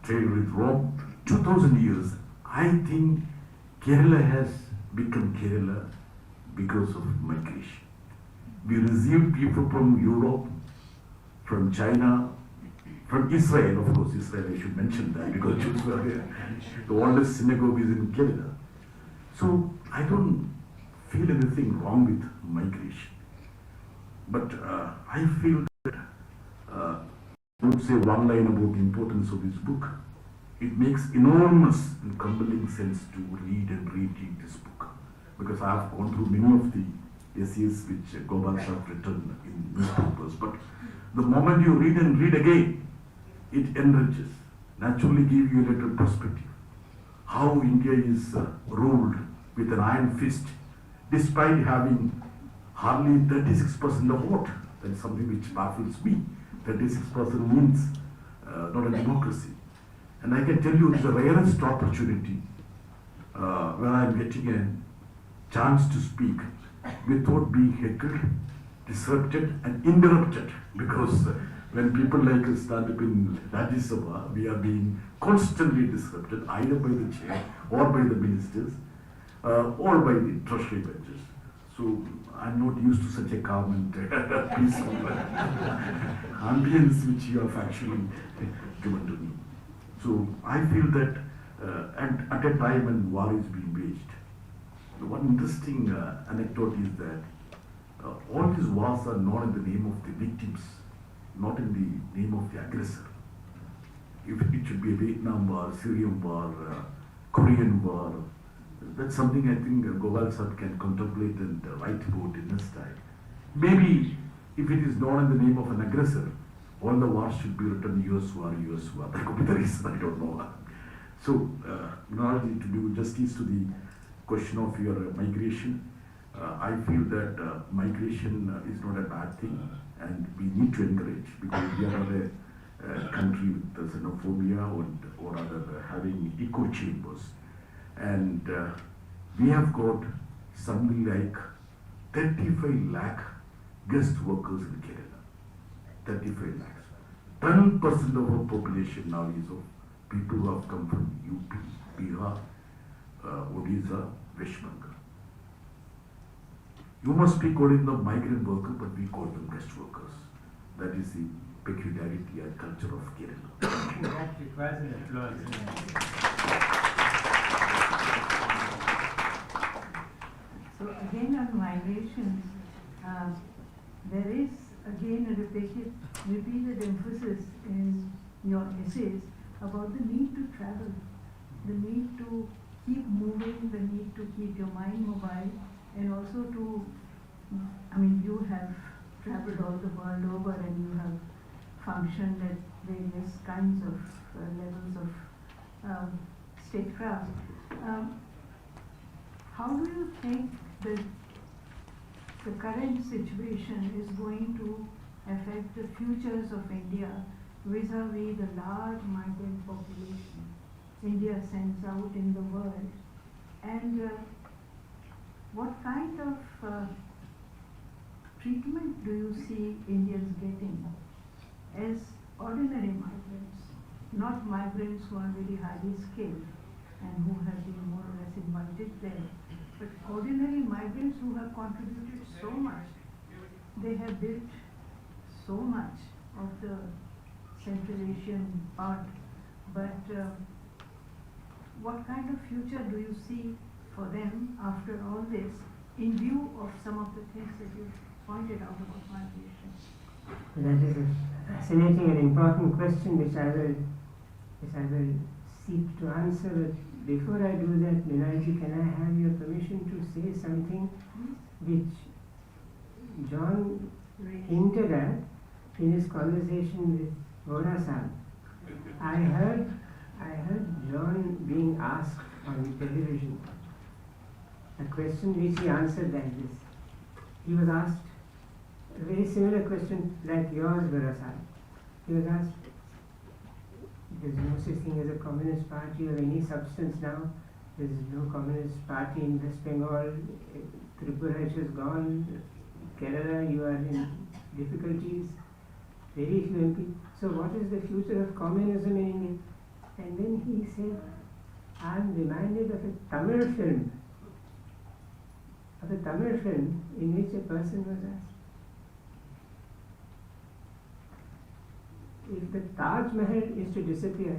trade with Rome, 2000 years. I think Kerala has become Kerala because of migration. We received people from Europe, from China, from Israel, of course. Israel, I should mention that because Jews were there. The oldest synagogue is in Kerala. So I don't feel anything wrong with migration. But I feel that I would say one line about the importance of this book. It makes enormous and compelling sense to read and reread this book, because I have gone through many of the essays which Gopal have written in newspapers. But the moment you read and read again, it enriches, naturally give you a little perspective. How India is ruled with an iron fist, despite having hardly 36% of vote. That is something which baffles me. 36% means not a democracy. And I can tell you it's the rarest opportunity when I'm getting a chance to speak without being heckled, disrupted and interrupted. Because when people like us stand up in Rajya Sabha, we are being constantly disrupted either by the chair or by the ministers or by the treasury benches. So I'm not used to such a calm and peaceful ambience which you have actually given to me. So I feel that at a time when war is being waged, one interesting anecdote is that all these wars are not in the name of the victims, not in the name of the aggressor. If it should be a Vietnam war, Syrian war, Korean war, that's something I think Gopal sir can contemplate and write about in his style. Maybe if it is not in the name of an aggressor, all the wars should be written US war, US war. That could be the reason, I don't know. So, in order to do justice to the question of your migration, I feel that migration is not a bad thing and we need to encourage, because we are not a country with xenophobia or other having echo chambers. And we have got something like 35 lakh guest workers in Kerala. 35 lakhs. 10% of our population now is of people who have come from UP, Bihar, Odisha, West Bengal. You must be calling them migrant workers, but we call them guest workers. That is the peculiarity and culture of Kerala. That requires an applause. So again on migration, there is again a repeated emphasis in your essays about the need to travel, the need to keep moving, the need to keep your mind mobile, and also to, I mean, you have traveled all the world over and you have functioned at various kinds of levels of statecraft. How do you think that the current situation is going to affect the futures of India vis-a-vis the large migrant population India sends out in the world? And what kind of treatment do you see Indians getting as ordinary migrants, not migrants who are very highly skilled and who have been more or less invited there, but ordinary migrants who have contributed so much? They have built so much of the Central Asian part, but what kind of future do you see for them after all this, in view of some of the things that you pointed out about migration? That is a fascinating and important question which I will seek to answer. But before I do that, Minaji, can I have your permission to say something which John hinted at in his conversation with Vorasan? I heard John being asked on television a question which he answered like this. He was asked a very similar question like yours, Vorasan. He was asked, there's no such thing as a communist party of any substance now. There's no communist party in West Bengal. Tripura has gone. Kerala, you are in difficulties. very few MP. So what is the future of communism in India? And then he said, I am reminded of a Tamil film, in which a person was asked, if the Taj Mahal is to disappear,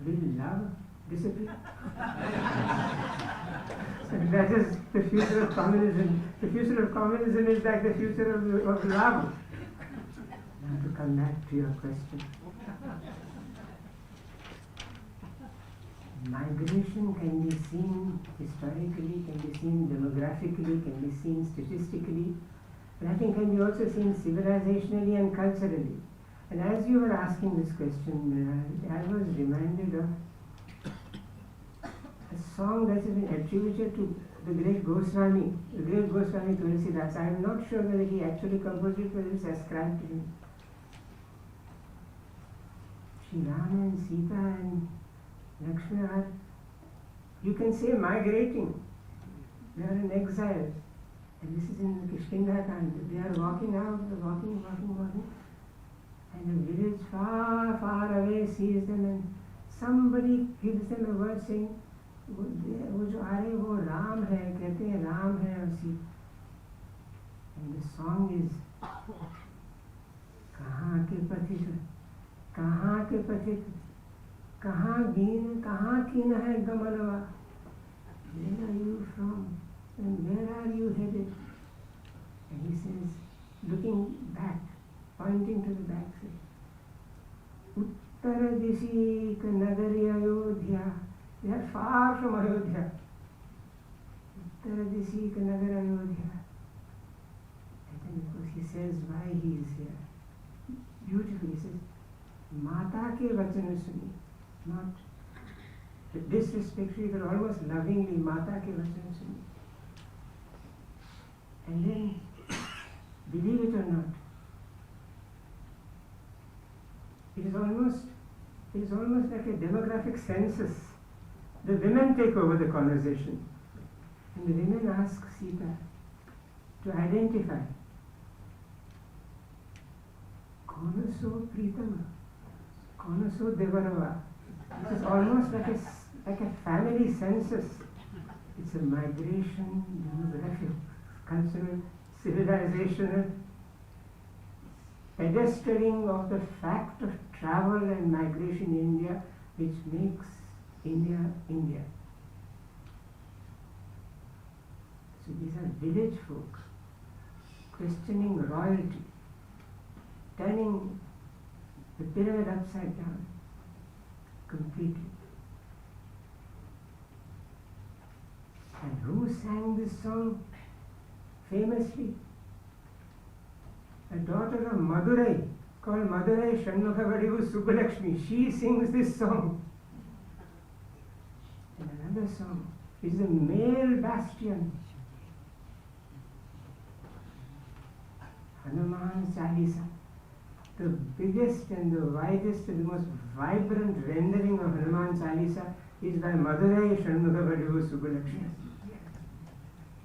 will love disappear? So that is the future of communism. The future of communism is like the future of love. Now to come back to your question. Migration can be seen historically, can be seen demographically, can be seen statistically, but I think can be also seen civilizationally and culturally. And as you were asking this question, I was reminded of a song that has been attributed to the great Goswami Tulsidas. I am not sure whether he actually composed it, whether it's ascribed to him. Shri Rama and Sita and Lakshmana are, you can say, migrating. They are in exile. And this is in the Kishkinda. They are walking out, walking. And a village far away sees them, and somebody gives them a word saying, वो जो आ रहे वो राम है, कहते हैं राम है और सी. And the song is, कहाँ के पथिक, कहाँ कीन है गमनवा. Where are you from? And where are you headed? And he says, looking back, pointing to the back, says, Uttara Dishi ka nagari Ayodhya. They are far from Ayodhya. Uttara Dishi ka nagari Ayodhya. And then of course he says why he is here. Beautifully, he says, Mata ke vachan suni. Not disrespectfully, but almost lovingly, Mata ke vachan suni. And then, believe it or not, it is almost like a demographic census. The women take over the conversation. And the women ask Sita to identify. Konaso Pritama, Konaso Devarava. This is almost like a family census. It's a migration, demographic, cultural, civilizational, pedestering of the fact of travel and migration in India, which makes India, India. So these are village folk questioning royalty, turning the pyramid upside down completely. And who sang this song famously? A daughter of Madurai, called Madurai Shanmukhavadivu Subbulakshmi. She sings this song. And another song is the male bastion. Hanuman Chalisa. The biggest and the widest and the most vibrant rendering of Hanuman Chalisa is by Madurai Shanmukhavadivu Subbulakshmi.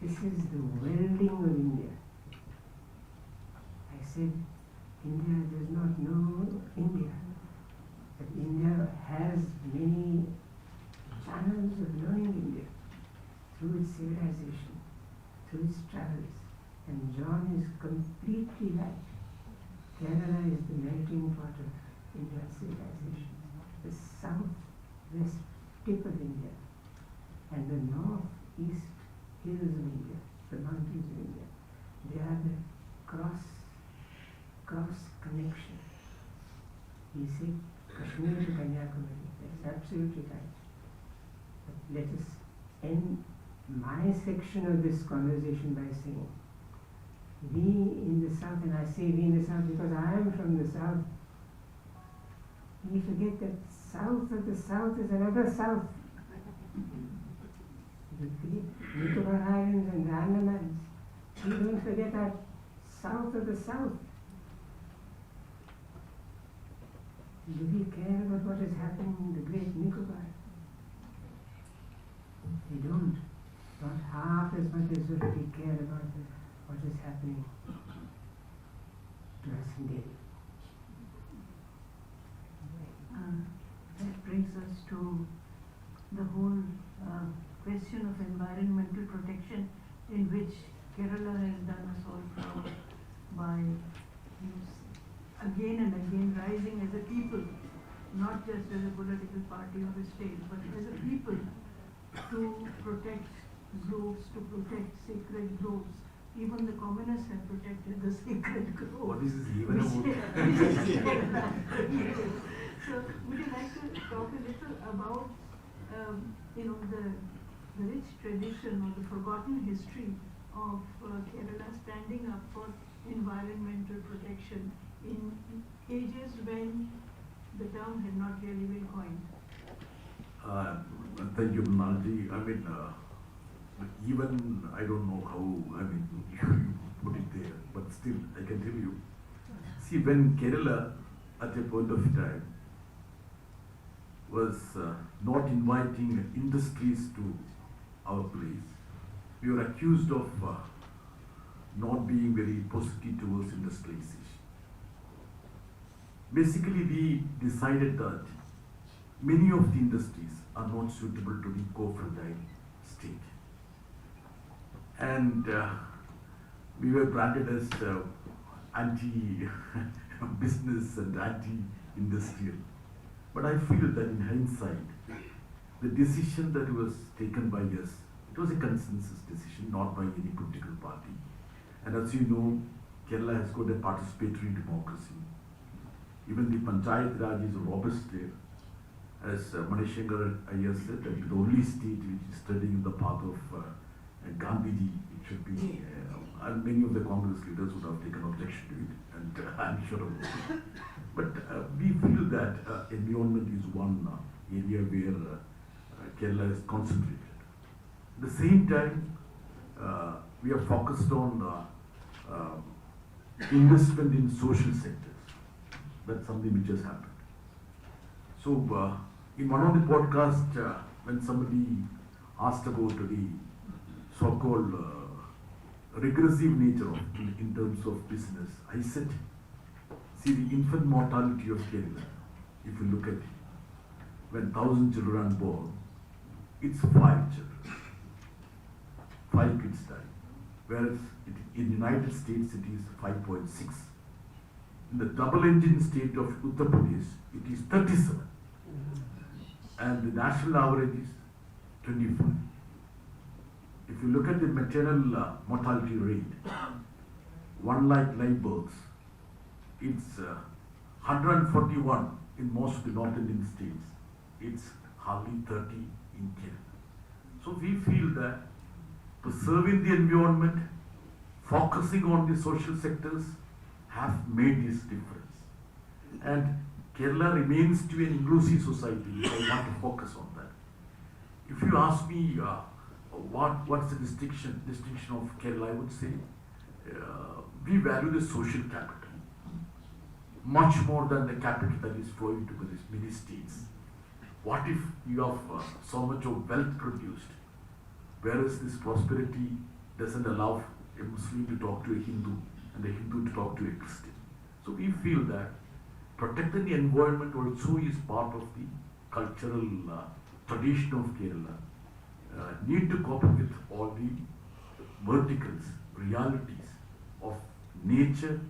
This is the welding of India. I said, India does not know India. But India has many channels of knowing India through its civilization, through its travels. And John is completely right. Kerala is the melting pot of India's civilization. The south-west tip of India and the north-east hills of India, the mountains of India. They are the cross connection. You see, Kashmir to Kanyakumari. That's absolutely right. But let us end my section of this conversation by saying, we in the south, and I say we in the south because I am from the south, we forget that south of the south is another south. The Nicobar Islands and the Andamans. We don't forget that south of the south. Do we care about what is happening in the Great Nicobar? We don't. Not half as much as what we care about what is happening to us in Delhi. us to the whole question of environmental protection, in which Kerala has done us all proud by again and again rising as a people, not just as a political party or a state, but as a people, to protect groves, to protect sacred groves. Even the communists have protected the sacred groves. What is this even about? So, would you like to talk a little about, the rich tradition or the forgotten history of Kerala standing up for environmental protection in ages when the term had not really been coined? Thank you, Mrinalji. I mean, even I don't know how, I mean, you put it there, but still, I can tell you. See, when Kerala, at a point of time, was not inviting industries to our place, we were accused of not being very positive towards industrialization. Basically, we decided that many of the industries are not suitable to the co-fertile state. And we were branded as anti-business and anti-industrial. But I feel that in hindsight, the decision that was taken by us, it was a consensus decision, not by any political party. And as you know, Kerala has got a participatory democracy. Even the Panchayat Raj is robust there. As Manishankar Iyer said, that the only state which is studying the path of Gandhiji, it should be, and many of the Congress leaders would have taken objection to it, and I'm sure of it. But we feel that environment is one area where Kerala is concentrated. At the same time, we are focused on investment in social sectors. That's something which has happened. So, in one of the podcasts, when somebody asked about the so-called regressive nature of in terms of business, I said, see, the infant mortality of Kerala, if you look at it, when 1,000 children are born, it's 5 children. 5 kids die. Whereas in the United States, it is 5.6. In the double-engine state of Uttar Pradesh, it is 37. And the national average is 25. If you look at the maternal mortality rate, 1 lakh live births, it's 141 in most of the North Indian states. It's hardly 30 in Kerala. So we feel that preserving the environment, focusing on the social sectors have made this difference. And Kerala remains to be an inclusive society. I want to focus on that. If you ask me what's the distinction of Kerala, I would say we value the social capital much more than the capital that is flowing to these many states. What if you have so much of wealth produced, whereas this prosperity doesn't allow a Muslim to talk to a Hindu and a Hindu to talk to a Christian? So we feel that protecting the environment also is part of the cultural tradition of Kerala. Need to cope with all the verticals, realities of nature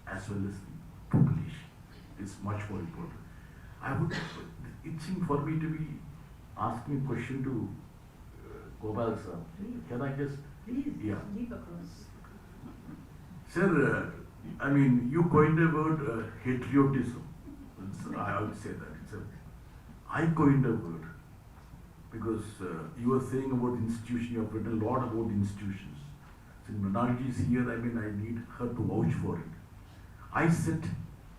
as well as the population. It's much more important. I would, itching for me to be asking a question to Gopal sir. Can I just? Please, yeah. leap across. Sir, I mean, you coined a word, patriotism. I would say that. I coined a word because you were saying about institutions, you have written a lot about institutions. Since Mrinalji is here, I mean, I need her to vouch for it. I said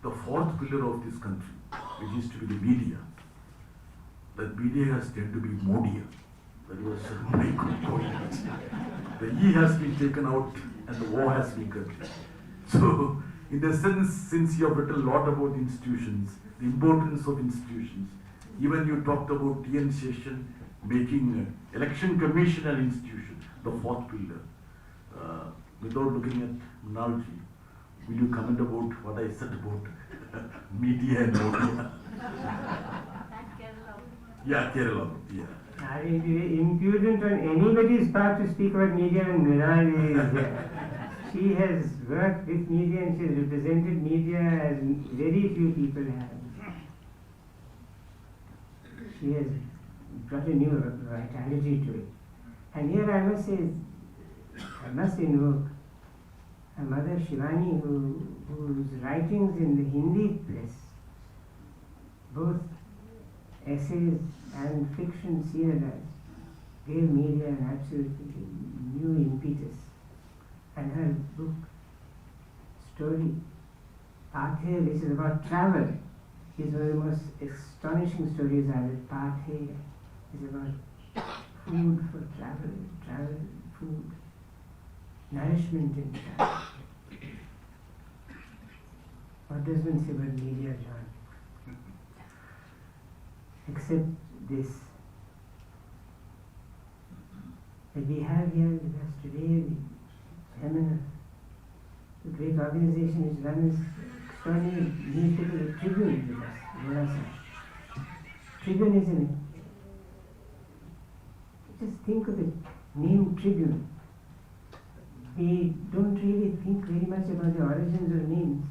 the 4th pillar of this country, which is to be the media, that media has tended to be Modiya. That was my coinage. The E has been taken out and the O has been continued. So, in the sense, since you have written a lot about institutions, the importance of institutions, even you talked about TN Session making election commission an institution, the 4th pillar. Without looking at Mrinalji, will you comment about what I said about media and media? Thank Kerala. Yeah, Kerala. Yeah. I mean, impudent on anybody's part to speak about media, and Mrinal is. She has worked with media and she has represented media as very few people have. She has brought a new vitality to it. And here I must say, I must invoke her mother Shivani, whose writings in the Hindi press, both essays and fiction serialized, gave media an absolutely new impetus. And her book, story, Pathe, which is about travel, is one of the most astonishing stories I read. Pathe is about food for travel, food, nourishment in travel. What does one say about media, John? Except this, that we have here with us today the great organization which runs extraordinary newspaper, the Tribune with us, Bureaucracy. Tribune is in it. Just think of the name Tribune. We don't really think very much about the origins of names,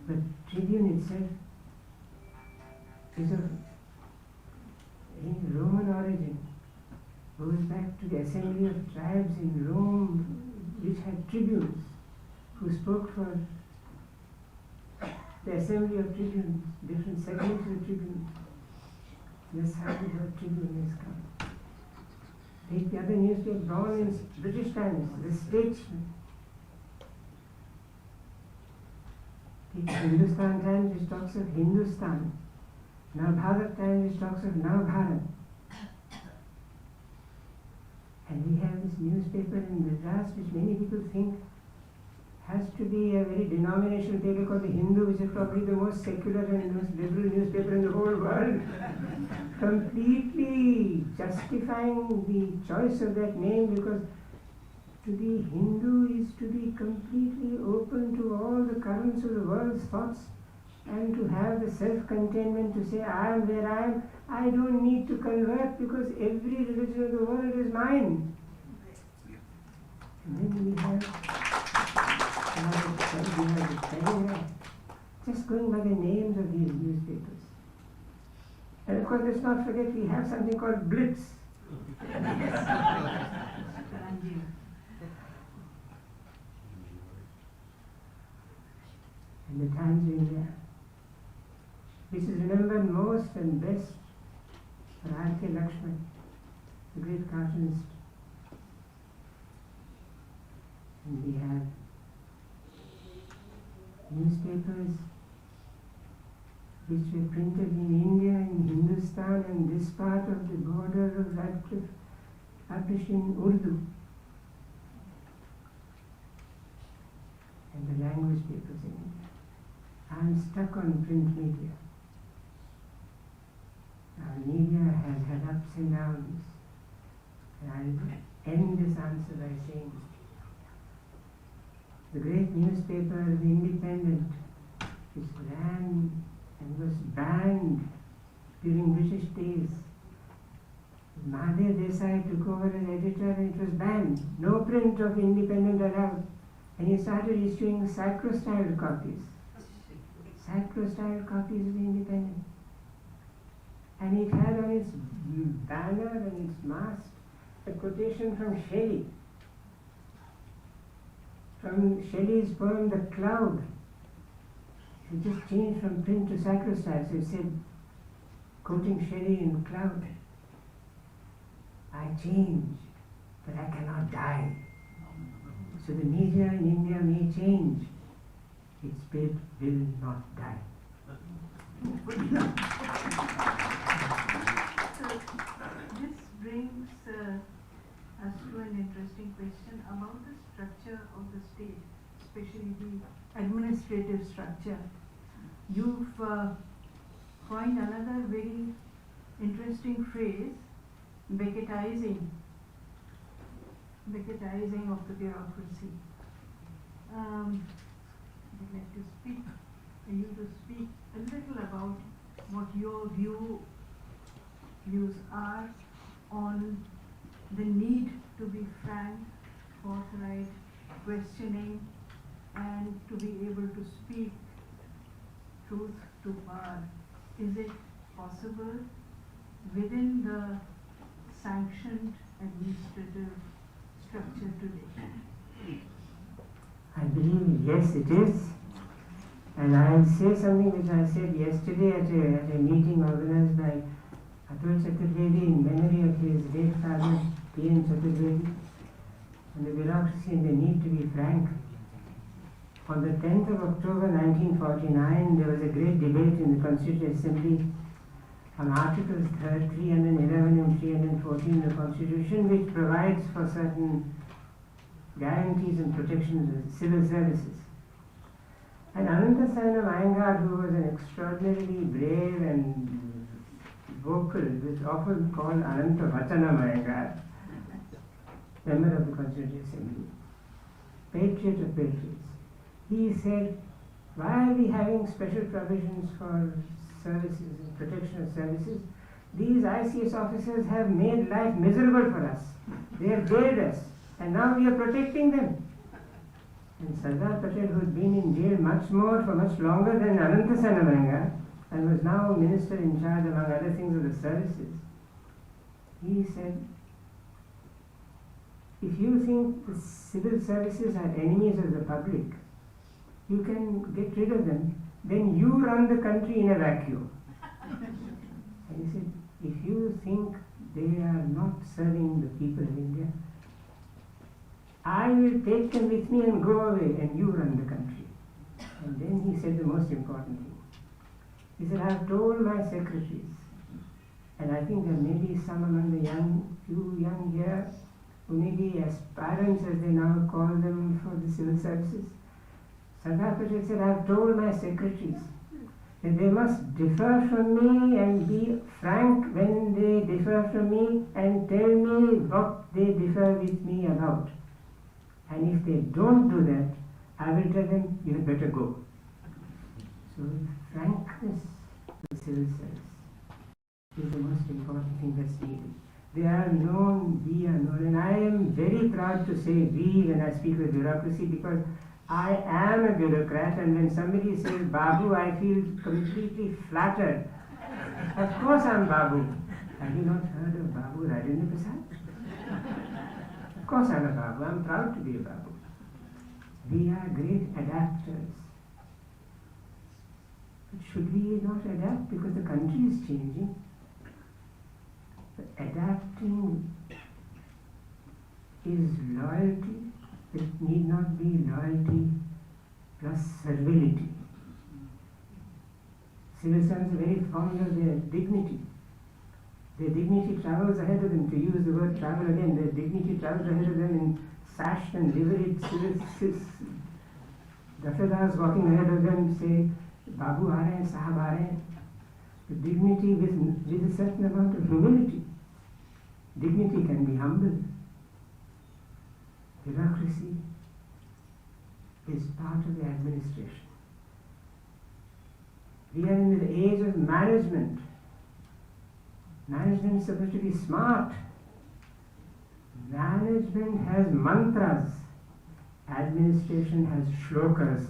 but Tribune itself is of Roman origin, goes back to the assembly of tribes in Rome, which had tribunes who spoke for the assembly of tribunes, different segments of tribunes. That's how the word tribune has come. Take the other newspaper, born in British times, the Statesman. Take Hindustan Times, which talks of Hindustan. Now Bharat Times, which talks of Now Bharat. And we have this newspaper in Madras, which many people think has to be a very denominational paper called the Hindu, which is probably the most secular and most liberal newspaper in the whole world. Completely justifying the choice of that name, because to be Hindu is to be completely open to all the currents of the world's thoughts and to have the self-containment to say, I am where I am. I don't need to convert because every religion of the world is mine. And then we have the Telegraph, just going by the names of these newspapers. And of course, let's not forget we have something called Blitz. And the Times of India, which is remembered most and best for R.K. Lakshman, the great cartoonist. And we have newspapers which were printed in India, in Hindustan, and this part of the border of Radcliffe, published in Urdu. And the language papers in India. I'm stuck on print media. Our media has had ups and downs. And I'll end this answer by saying, the great newspaper, The Independent, which ran and was banned during British days. Mahadev Desai took over as editor and it was banned. No print of Independent allowed. And he started issuing sacro-style copies. Sacro-style copies of the Independent. And it had on its banner and its mast a quotation from Shelley. From Shelley's poem, The Cloud. It just changed from print to sacro-style. So it said, quoting Shelley in The Cloud, I change, but I cannot die. So the media in India may change, its spirit will not die. So this brings us to an interesting question about the structure of the state, especially the administrative structure. You've coined another very interesting phrase, Beckettizing of the bureaucracy. I'd like to speak a little about what your view views are on the need to be frank, forthright, questioning, and to be able to speak truth to power. Is it possible within the sanctioned administrative structure today? I believe yes, it is. And I'll say something which I said yesterday at a meeting organized by Atul Chaturvedi in memory of his late father, P.N. Chaturvedi, and the bureaucracy and the need to be frank. On the 10th of October 1949, there was a great debate in the Constituent Assembly on Articles 311 and 314 of the Constitution, which provides for certain guarantees and protections of civil services. And Anantasayana Iyengar, who was an extraordinarily brave and vocal, was often called Ananta Vachanam Iyengar, member of the Constituent Assembly, patriot of patriots. He said, why are we having special provisions for services and protection of services? These ICS officers have made life miserable for us. They have jailed us, and now we are protecting them. And Sardar Patel, who had been in jail much longer than Anantasayana Iyengar, and was now minister in charge, among other things, of the services, he said, if you think the civil services are enemies of the public, you can get rid of them, then you run the country in a vacuum. And he said, if you think they are not serving the people of India, I will take them with me and go away, and you run the country. And then he said the most important thing. He said, I have told my secretaries, and I think there may be some among the few young here, who may be aspirants, as they now call them, for the civil services. Sardar Patel said, I have told my secretaries that they must differ from me and be frank when they differ from me and tell me what they differ with me about. And if they don't do that, I will tell them, you had better go. So frankness in civil service is the most important thing that's needed. They are known, we are known, and I am very proud to say we when I speak of bureaucracy, because I am a bureaucrat, and when somebody says Babu, I feel completely flattered. Of course I'm Babu. Have you not heard of Babu Rajendra Prasad? Of course I'm a Babu. I'm proud to be a Babu. We are great adapters. But should we not adapt because the country is changing? But adapting is loyalty. It need not be loyalty plus servility. Civil servants are very fond of their dignity. Their dignity travels ahead of them, to use the word travel again. Their dignity travels ahead of them in sashed and liveried civil. Daffodars walking ahead of them say, Babu aa rahe hain, Sahab aa rahe hain. The dignity with a certain amount of humility. Dignity can be humble. Bureaucracy is part of the administration. We are in the age of management. Management is supposed to be smart. Management has mantras. Administration has shlokas.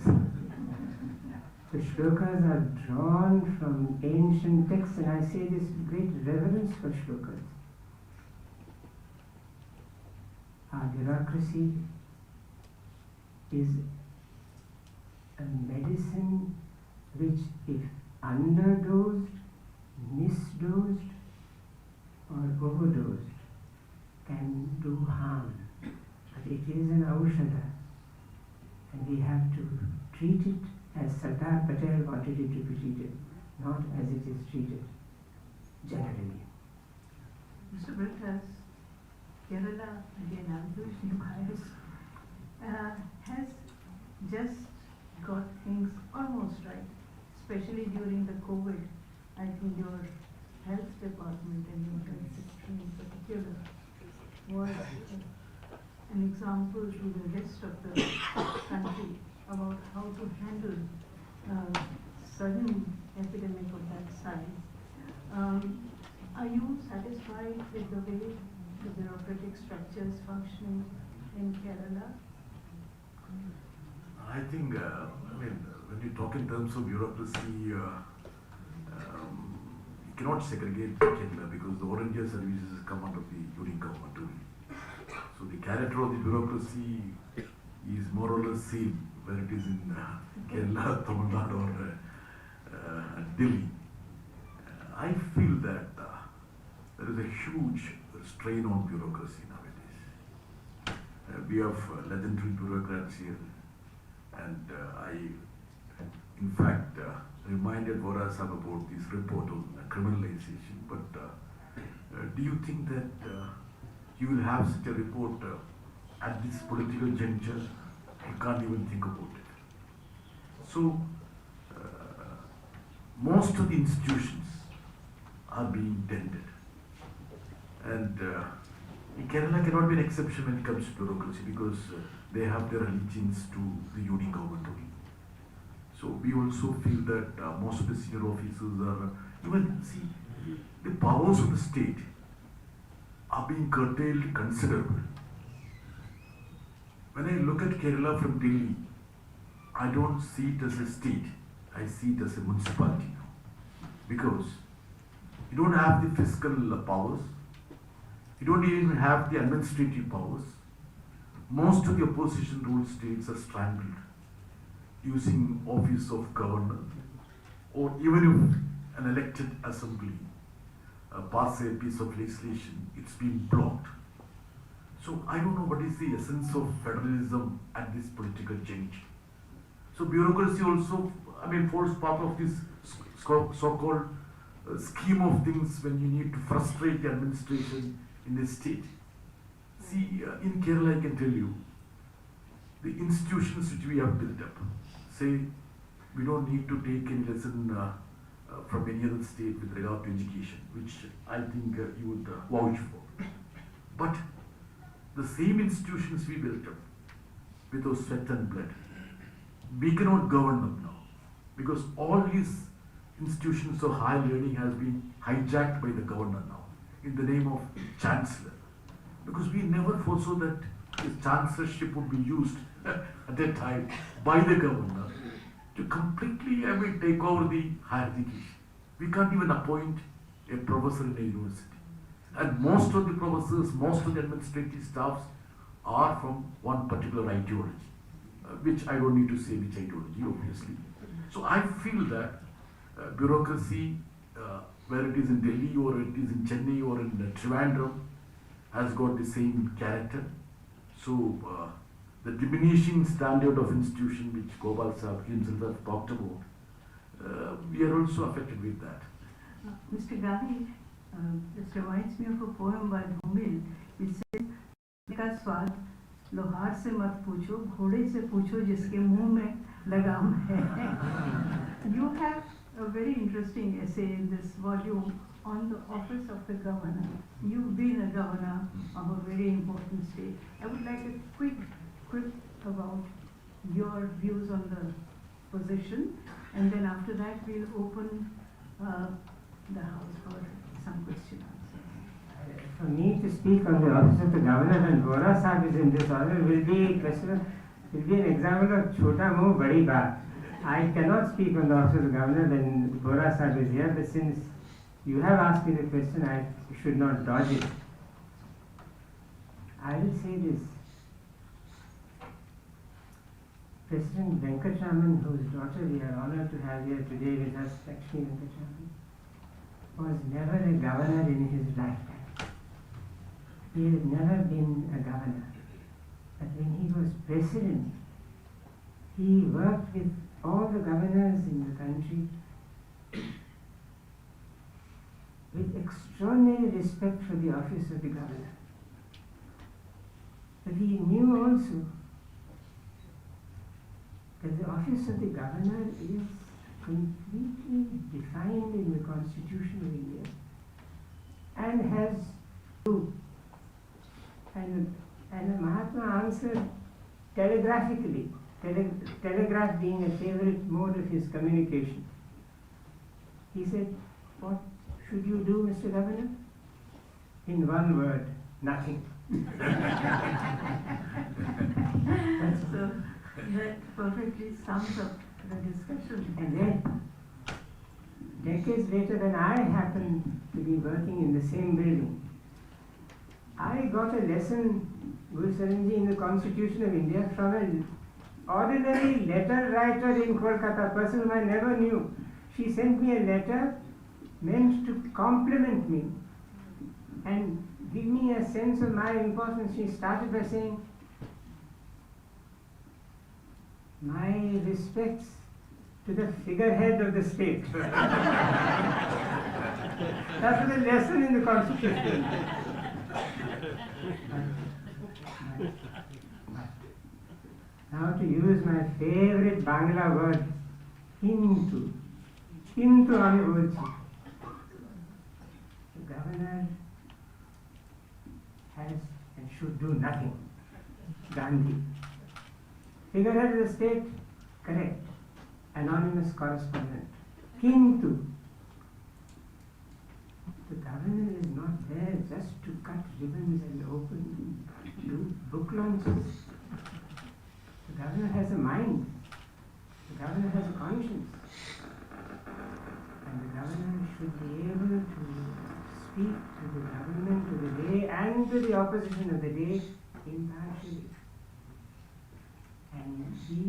The shlokas are drawn from ancient texts, and I say this with great reverence for shlokas. Our bureaucracy is a medicine which, if underdosed, misdosed, or overdosed, can do harm. But it is an aushadha, and we have to treat it as Sardar Patel wanted it to be treated, not as it is treated generally. Mr. Britas, Kerala, again I'm losing bias, has just got things almost right, especially during the COVID. I think your health department and your health secretary in particular was an example to the rest of the country about how to handle sudden epidemic of that size. Are you satisfied with the way the bureaucratic structure is functioning in Kerala? I think, when you talk in terms of bureaucracy, you cannot segregate Kerala because the all India services come under the union government only. So the character of the bureaucracy is more or less same where it is in Kerala, Tamil Nadu or Delhi. I feel that there is a huge strain on bureaucracy nowadays. We have legendary bureaucrats here, and I, in fact, reminded Vorasab about this report on criminalization. But do you think that you will have such a report at this political juncture? You can't even think about it. So, most of the institutions are being dented. And Kerala cannot be an exception when it comes to bureaucracy because they have their allegiance to the union government only. So we also feel that most of the senior officers are, even see, the powers of the state are being curtailed considerably. When I look at Kerala from Delhi, I don't see it as a state, I see it as a municipality now. Because you don't have the fiscal powers, you don't even have the administrative powers. Most of the opposition ruled states are strangled using office of governor, or even if an elected assembly passes a piece of legislation, it's been blocked. So I don't know what is the essence of federalism at this political change. So bureaucracy also, forms part of this so-called scheme of things when you need to frustrate the administration in the state. See, in Kerala I can tell you, the institutions which we have built up, say we don't need to take any lesson from any other state with regard to education, which I think you would vouch for. But the same institutions we built up with our sweat and blood, we cannot govern them now because all these institutions of higher learning has been hijacked by the governor now in the name of chancellor, because we never foresaw that the chancellorship would be used at that time by the governor to completely take over the higher education. We can't even appoint a professor in a university, and most of the professors, most of the administrative staffs are from one particular ideology, which I don't need to say which ideology, obviously. So I feel that bureaucracy, where it is in Delhi or it is in Chennai or in Trivandrum, has got the same character. So the diminishing standard of institution which Gopal Sahab himself has talked about, we are also affected with that. Mr. Gandhi, this reminds me of a poem by Bhumil which says, "का स्वाद लोहार से मत पूछो, घोड़े से पूछो जिसके मुंह में लगाम है." You have a very interesting essay in this volume on the office of the governor. You've been a governor of a very important state. I would like a quick about your views on the position, and then after that we'll open the house for some question answers. For me to speak on the office of the governor when Vora Sahib is in this order will be an example of Chota Muh Badi Baat. I cannot speak on the office of the governor when Vora Sahib is here, but since you have asked me the question, I should not dodge it. I will say this. President Venkatraman, whose daughter we are honored to have here today with us, Lakshmi Venkatraman, was never a governor in his lifetime. He has never been a governor. But when he was president, he worked with all the governors in the country with extraordinary respect for the office of the governor. But he knew also that the office of the governor is completely defined in the Constitution of India and has to, and the Mahatma answered telegraphically, telegraph being a favorite mode of his communication. He said, "What should you do, Mr. Governor? In one word, nothing. So that perfectly sums up the discussion. And then, decades later, when I happened to be working in the same building, I got a lesson, Guru Saranji, in the Constitution of India from an ordinary letter writer in Kolkata, a person whom I never knew. She sent me a letter meant to compliment me and give me a sense of my importance. She started by saying, "My respects to the figurehead of the state." That was a lesson in the Constitution. Now to use my favorite Bangla word, "kintu." "Kintu" আমি বলছি। The governor has and should do nothing. Gandhi. Figurehead of the state, correct. Anonymous correspondent. Kintu. The governor is not there just to cut ribbons and do book launches. The governor has a mind. The governor has a conscience. And the governor should be able to speak to the government of the day and to the opposition of the day impartially. And be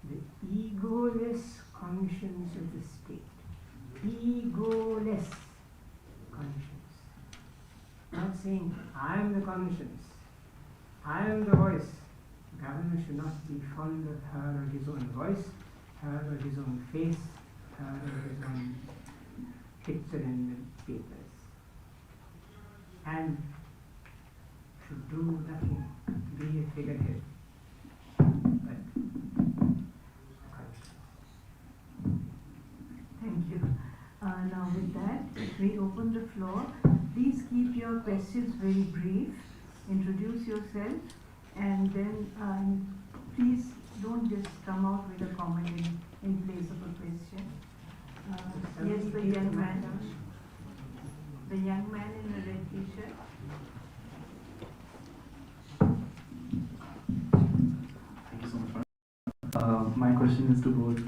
the egoless conscience of the state. Egoless conscience. Not saying, I am the conscience, I am the voice. The governor should not be fond of her or his own voice, her or his own face, her or his own picture in the papers. And should do nothing, be a figurehead. But Thank you. Now with that, we open the floor. Please keep your questions very brief. Introduce yourself, and then please don't just come out with a comment in place of a question. Yes, the young man. The young man in the red t-shirt. Thank you so much. My question is to both.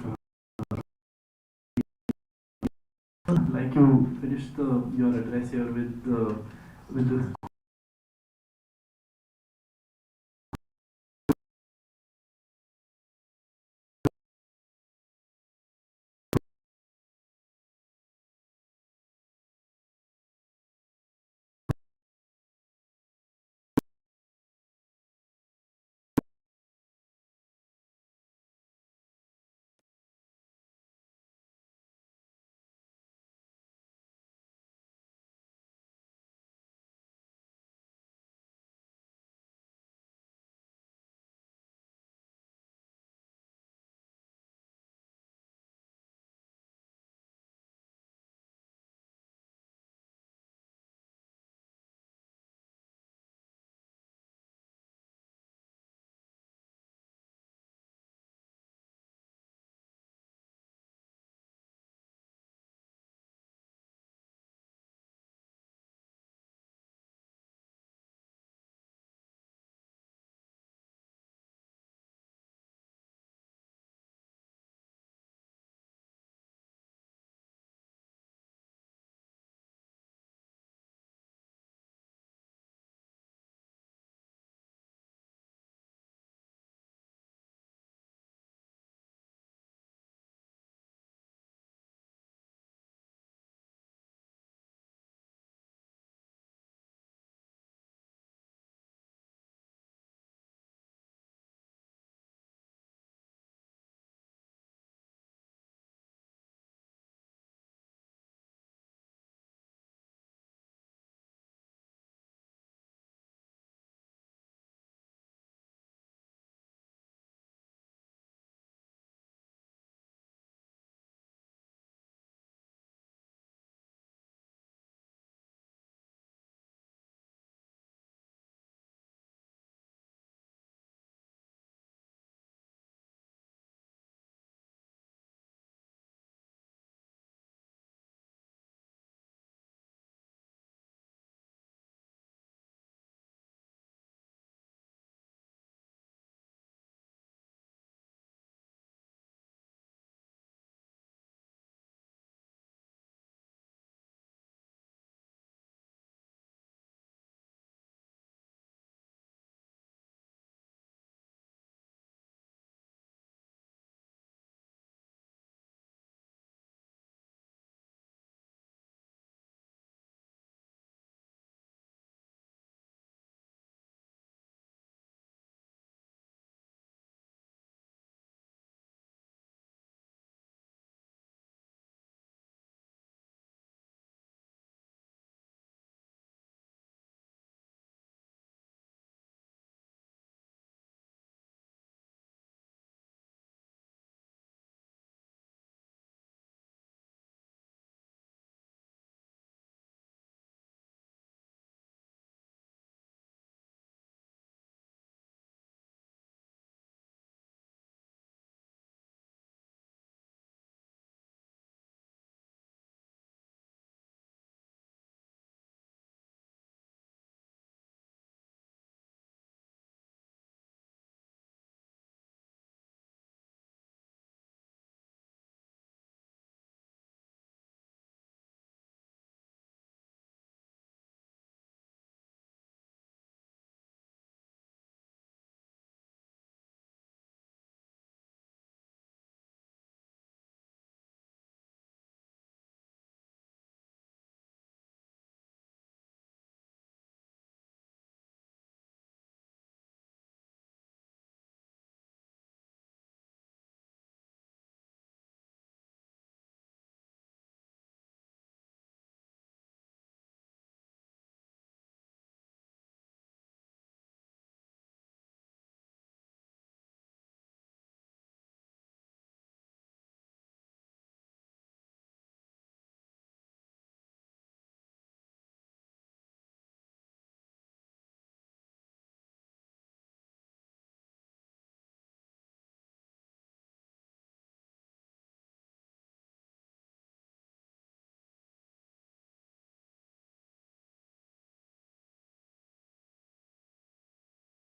Like you finished your address here with the